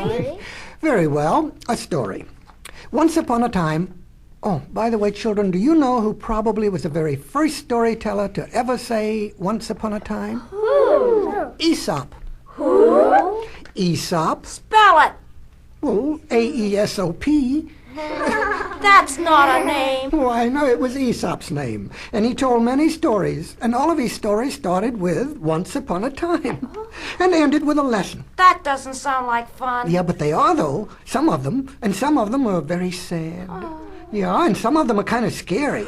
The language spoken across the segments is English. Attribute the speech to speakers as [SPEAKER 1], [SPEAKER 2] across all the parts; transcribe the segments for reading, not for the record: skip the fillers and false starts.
[SPEAKER 1] story?
[SPEAKER 2] Very well, a story. Once upon a time... Oh, by the way, children, do you know who probably was the very first storyteller to ever say once upon a time?
[SPEAKER 1] Who?
[SPEAKER 2] Aesop.
[SPEAKER 1] Who?
[SPEAKER 2] Aesop.
[SPEAKER 1] Spell it.
[SPEAKER 2] Oh, A-E-S-O-P.
[SPEAKER 1] That's not a name.
[SPEAKER 2] Why, no, it was Aesop's name. And he told many stories. And all of his stories started with once upon a time. And ended with a lesson.
[SPEAKER 1] That doesn't sound like fun.
[SPEAKER 2] Yeah, but they are, though. Some of them. And some of them are very sad. Yeah, and some of them are kind of scary.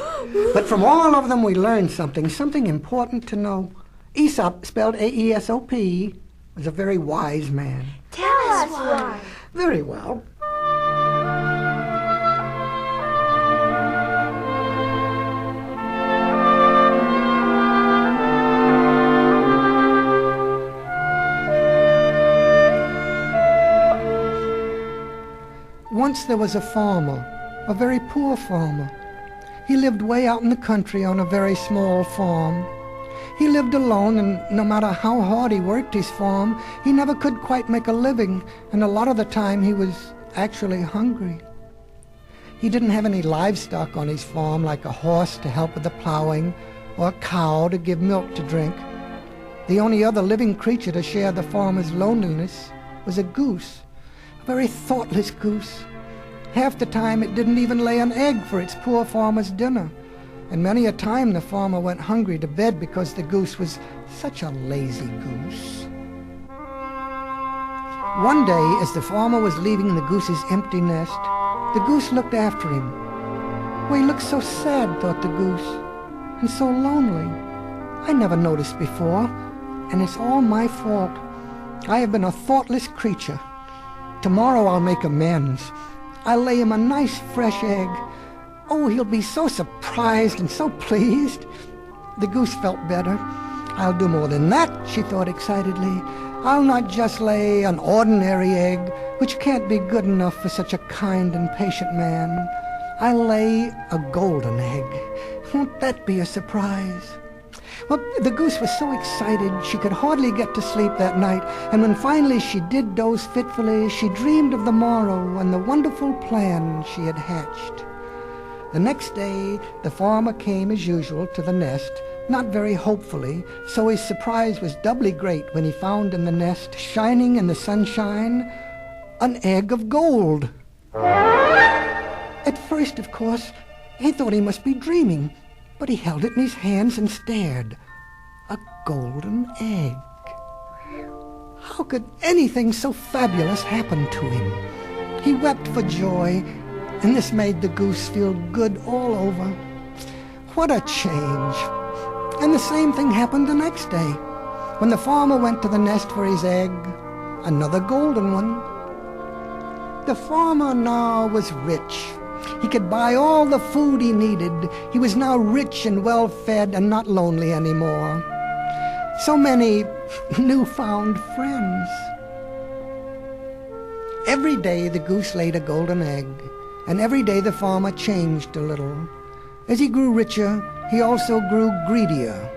[SPEAKER 2] But from all of them we learned something important to know. Aesop, spelled A-E-S-O-P, was a very wise man.
[SPEAKER 1] Tell us why.
[SPEAKER 2] Very well. Once there was a farmer, a very poor farmer. He lived way out in the country on a very small farm. He lived alone, and no matter how hard he worked his farm, he never could quite make a living, and a lot of the time he was actually hungry. He didn't have any livestock on his farm, like a horse to help with the plowing, or a cow to give milk to drink. The only other living creature to share the farmer's loneliness was a goose, a very thoughtless goose. Half the time it didn't even lay an egg for its poor farmer's dinner. And many a time the farmer went hungry to bed because the goose was such a lazy goose. One day, as the farmer was leaving the goose's empty nest, the goose looked after him. Well, he looked so sad, thought the goose, and so lonely. I never noticed before, and it's all my fault. I have been a thoughtless creature. Tomorrow I'll make amends. I'll lay him a nice fresh egg. Oh, he'll be so surprised and so pleased. The goose felt better. I'll do more than that, she thought excitedly. I'll not just lay an ordinary egg, which can't be good enough for such a kind and patient man. I'll lay a golden egg. Won't that be a surprise? Well, the goose was so excited she could hardly get to sleep that night, and when finally she did doze fitfully, she dreamed of the morrow and the wonderful plan she had hatched. The next day, the farmer came as usual to the nest, not very hopefully, so his surprise was doubly great when he found in the nest, shining in the sunshine, an egg of gold. At first, of course, he thought he must be dreaming, but he held it in his hands and stared. A golden egg. How could anything so fabulous happen to him? He wept for joy, and this made the goose feel good all over. What a change! And the same thing happened the next day. When the farmer went to the nest for his egg, another golden one. The farmer now was rich. He could buy all the food he needed. He was now rich and well-fed and not lonely anymore. So many newfound friends. Every day the goose laid a golden egg, and every day the farmer changed a little. As he grew richer, he also grew greedier.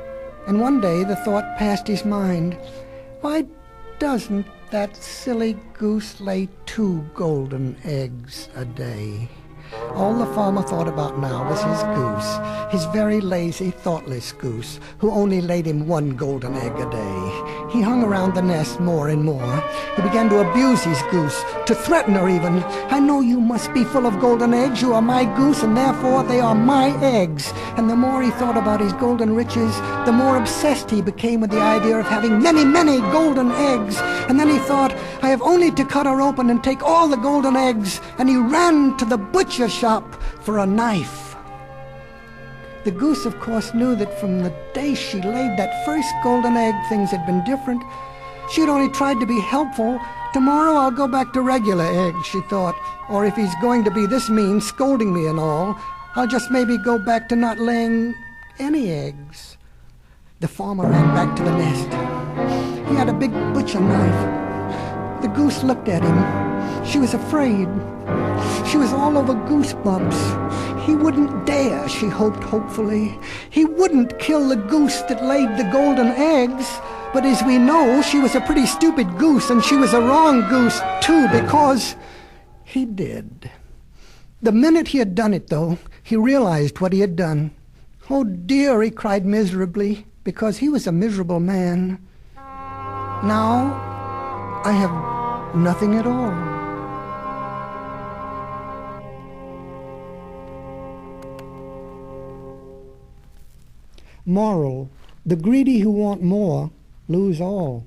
[SPEAKER 2] And one day the thought passed his mind, why doesn't that silly goose lay 2 golden eggs a day? All the farmer thought about now was his goose, his very lazy, thoughtless goose, who only laid him 1 golden egg a day. He hung around the nest more and more. He began to abuse his goose, to threaten her even. I know you must be full of golden eggs. You are my goose, and therefore they are my eggs. And the more he thought about his golden riches, the more obsessed he became with the idea of having many, many golden eggs. And then he thought, I have only to cut her open and take all the golden eggs. And he ran to the butcher shop for a knife. The goose, of course, knew that from the day she laid that first golden egg, things had been different. She had only tried to be helpful. Tomorrow I'll go back to regular eggs, she thought. Or if he's going to be this mean, scolding me and all, I'll just maybe go back to not laying any eggs. The farmer ran back to the nest. He had a big butcher knife. The goose looked at him. She was afraid. She was all over goosebumps. He wouldn't dare, she hoped hopefully. He wouldn't kill the goose that laid the golden eggs, But as we know, she was a pretty stupid goose, and she was a wrong goose, too, because he did. The minute he had done it, though, he realized what he had done. Oh, dear, he cried miserably, because he was a miserable man. Now, I have nothing at all. Moral: the greedy who want more lose all.